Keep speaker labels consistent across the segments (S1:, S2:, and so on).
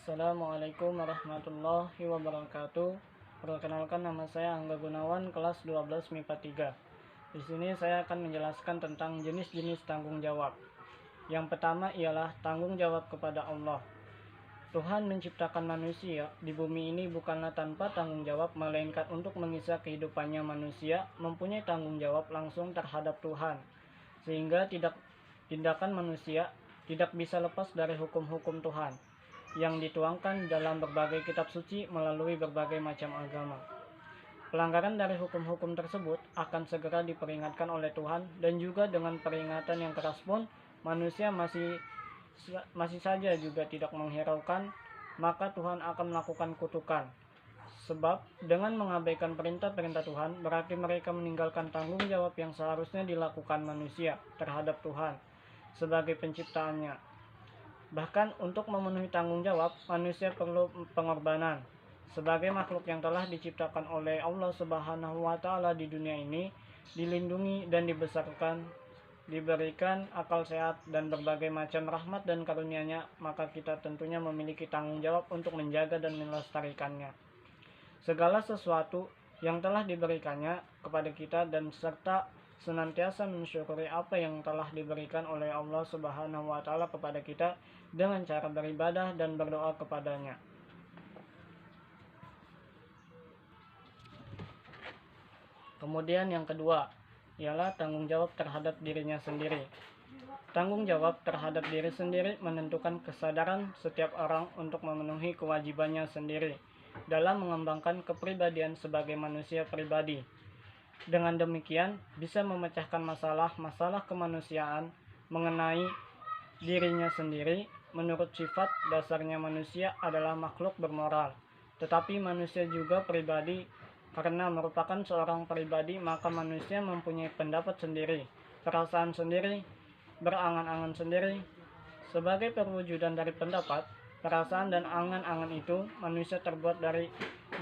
S1: Assalamualaikum warahmatullahi wabarakatuh. Perkenalkan, nama saya Angga Gunawan, kelas 12 MIPA 3. Di sini saya akan menjelaskan tentang jenis-jenis tanggung jawab. Yang pertama ialah tanggung jawab kepada Allah. Tuhan menciptakan manusia di bumi ini bukanlah tanpa tanggung jawab, melainkan untuk mengisi kehidupannya manusia mempunyai tanggung jawab langsung terhadap Tuhan, sehingga tindakan manusia tidak bisa lepas dari hukum-hukum Tuhan yang dituangkan dalam berbagai kitab suci melalui berbagai macam agama. Pelanggaran dari hukum-hukum tersebut akan segera diperingatkan oleh Tuhan, dan juga dengan peringatan yang keras pun manusia masih saja juga tidak menghiraukan, maka Tuhan akan melakukan kutukan. Sebab dengan mengabaikan perintah-perintah Tuhan berarti mereka meninggalkan tanggung jawab yang seharusnya dilakukan manusia terhadap Tuhan sebagai penciptaannya. Bahkan untuk memenuhi tanggung jawab, manusia perlu pengorbanan. Sebagai makhluk yang telah diciptakan oleh Allah Subhanahu wa Ta'ala di dunia ini, dilindungi dan dibesarkan, diberikan akal sehat dan berbagai macam rahmat dan karunia-Nya, maka kita tentunya memiliki tanggung jawab untuk menjaga dan melestarikannya. Segala sesuatu yang telah diberikannya kepada kita, dan serta senantiasa mensyukuri apa yang telah diberikan oleh Allah Subhanahu wa Ta'ala kepada kita dengan cara beribadah dan berdoa kepadanya. Kemudian yang kedua ialah tanggung jawab terhadap dirinya sendiri. Tanggung jawab terhadap diri sendiri menentukan kesadaran setiap orang untuk memenuhi kewajibannya sendiri dalam mengembangkan kepribadian sebagai manusia pribadi. Dengan demikian, bisa memecahkan masalah-masalah kemanusiaan mengenai dirinya sendiri. Menurut sifat dasarnya manusia adalah makhluk bermoral, tetapi manusia juga pribadi. Karena merupakan seorang pribadi, maka manusia mempunyai pendapat sendiri, perasaan sendiri, berangan-angan sendiri. Sebagai perwujudan dari pendapat, perasaan dan angan-angan itu, manusia terbuat dari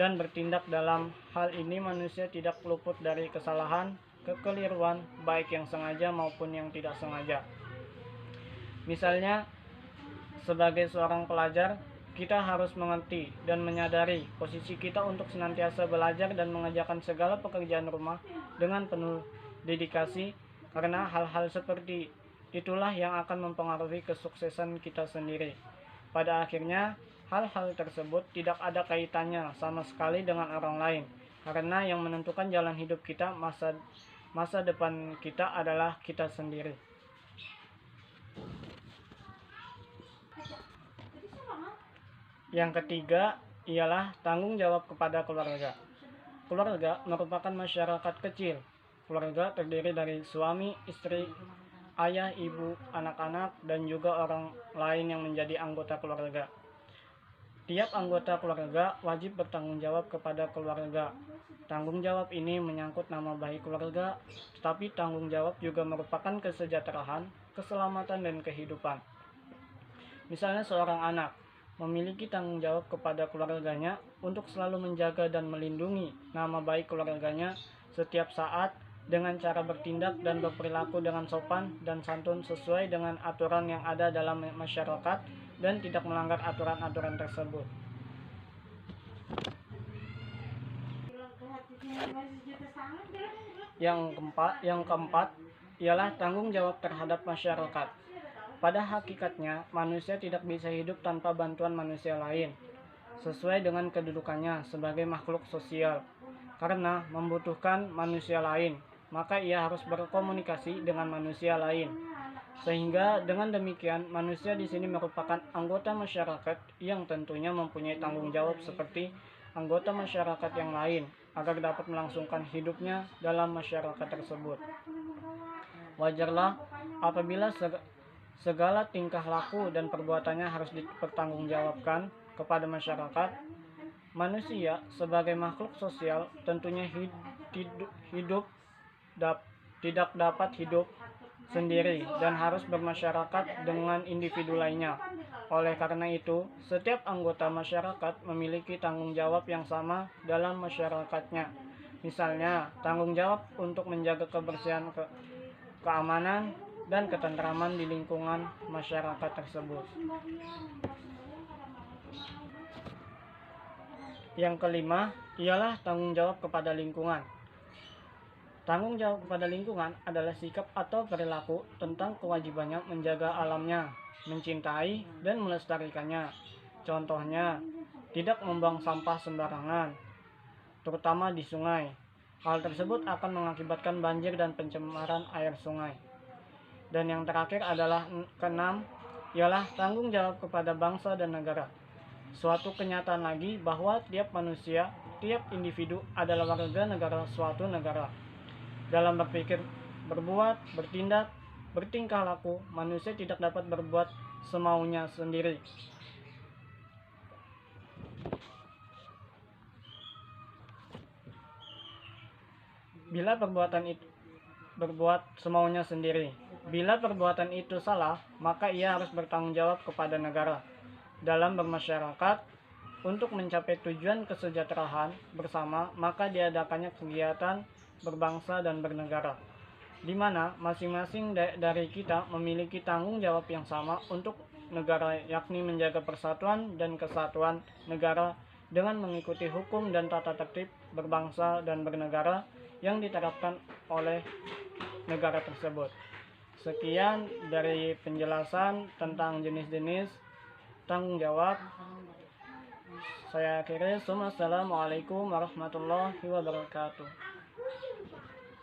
S1: dan bertindak. Dalam hal ini manusia tidak luput dari kesalahan, kekeliruan, baik yang sengaja maupun yang tidak sengaja. Misalnya, sebagai seorang pelajar, kita harus mengerti dan menyadari posisi kita untuk senantiasa belajar dan mengerjakan segala pekerjaan rumah dengan penuh dedikasi, karena hal-hal seperti itulah yang akan mempengaruhi kesuksesan kita sendiri. Pada akhirnya, hal-hal tersebut tidak ada kaitannya sama sekali dengan orang lain, karena yang menentukan jalan hidup kita, masa depan kita adalah kita sendiri. Yang ketiga ialah tanggung jawab kepada keluarga. Keluarga merupakan masyarakat kecil. Keluarga terdiri dari suami, istri, ayah, ibu, anak-anak, dan juga orang lain yang menjadi anggota keluarga. Tiap anggota keluarga wajib bertanggung jawab kepada keluarga. Tanggung jawab ini menyangkut nama baik keluarga, tetapi tanggung jawab juga merupakan kesejahteraan, keselamatan, dan kehidupan. Misalnya seorang anak memiliki tanggung jawab kepada keluarganya untuk selalu menjaga dan melindungi nama baik keluarganya setiap saat dengan cara bertindak dan berperilaku dengan sopan dan santun sesuai dengan aturan yang ada dalam masyarakat dan tidak melanggar aturan-aturan tersebut. Yang keempat ialah tanggung jawab terhadap masyarakat. Pada hakikatnya, manusia tidak bisa hidup tanpa bantuan manusia lain, sesuai dengan kedudukannya sebagai makhluk sosial. Karena membutuhkan manusia lain, maka ia harus berkomunikasi dengan manusia lain. Sehingga dengan demikian, manusia di sini merupakan anggota masyarakat yang tentunya mempunyai tanggung jawab seperti anggota masyarakat yang lain agar dapat melangsungkan hidupnya dalam masyarakat tersebut. Wajarlah apabila segala tingkah laku dan perbuatannya harus dipertanggungjawabkan kepada masyarakat. Manusia sebagai makhluk sosial tentunya tidak dapat hidup sendiri dan harus bermasyarakat dengan individu lainnya. Oleh karena itu, setiap anggota masyarakat memiliki tanggung jawab yang sama dalam masyarakatnya. Misalnya, tanggung jawab untuk menjaga kebersihan, keamanan, dan ketentraman di lingkungan masyarakat tersebut. Yang kelima ialah tanggung jawab kepada lingkungan. Tanggung jawab kepada lingkungan adalah sikap atau perilaku tentang kewajibannya menjaga alamnya, mencintai dan melestarikannya. Contohnya, tidak membuang sampah sembarangan, terutama di sungai. Hal tersebut akan mengakibatkan banjir dan pencemaran air sungai. Dan yang terakhir adalah keenam, ialah tanggung jawab kepada bangsa dan negara. Suatu kenyataan lagi bahwa tiap manusia, tiap individu adalah warga negara suatu negara. Dalam berpikir, berbuat, bertindak, bertingkah laku, manusia tidak dapat berbuat semaunya sendiri. Bila berbuat semaunya sendiri. Bila perbuatan itu salah, maka ia harus bertanggung jawab kepada negara. Dalam bermasyarakat, untuk mencapai tujuan kesejahteraan bersama, maka diadakannya kegiatan berbangsa dan bernegara, di mana masing-masing dari kita memiliki tanggung jawab yang sama untuk negara, yakni menjaga persatuan dan kesatuan negara dengan mengikuti hukum dan tata tertib berbangsa dan bernegara yang diterapkan oleh negara tersebut. Sekian dari penjelasan tentang jenis-jenis tanggung jawab. Saya akhiri. Assalamualaikum warahmatullahi wabarakatuh.